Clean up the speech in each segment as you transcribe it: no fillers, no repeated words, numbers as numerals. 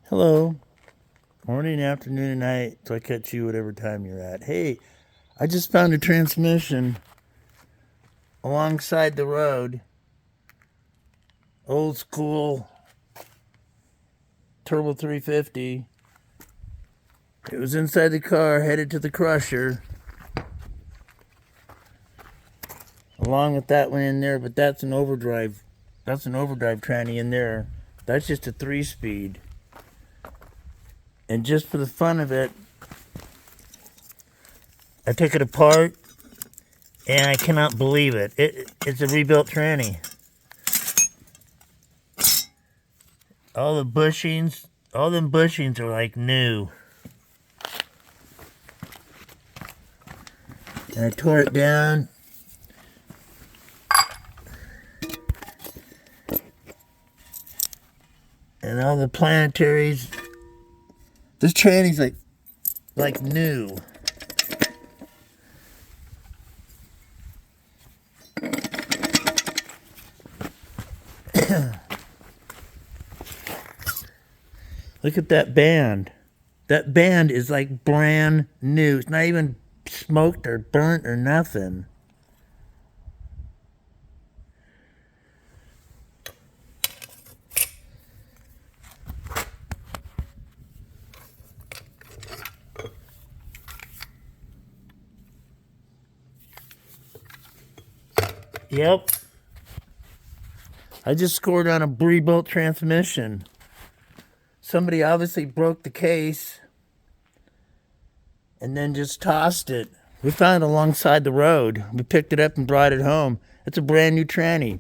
Hello. Morning, afternoon, and night. So I catch you whatever time you're at. Hey, I just found a transmission alongside the road. Old school Turbo 350. It was inside the car, headed to the crusher. Along with that one in there, but that's an overdrive. That's an overdrive tranny in there. That's just a 3-speed. And just for the fun of it, I took it apart, and I cannot believe it. It's a rebuilt tranny. All the bushings, all them bushings are like new. And I tore it down. And all the planetaries. This tranny's like new. Look at that band. That band is like brand new. It's not even smoked or burnt or nothing. Yep. I just scored on a rebuilt transmission. Somebody obviously broke the case and then just tossed it. We found it alongside the road. We picked it up and brought it home. It's a brand new tranny.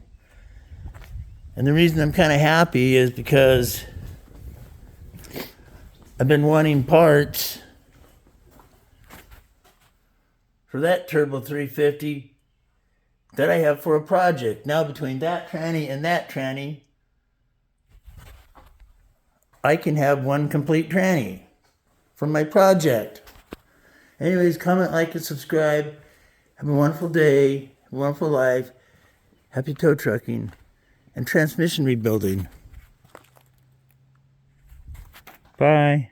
And the reason I'm kind of happy is because I've been wanting parts for that Turbo 350 that I have for a project. Now between that tranny and that tranny, I can have one complete tranny for my project. Anyways, comment, like, and subscribe. Have a wonderful day, a wonderful life. Happy tow trucking and transmission rebuilding. Bye.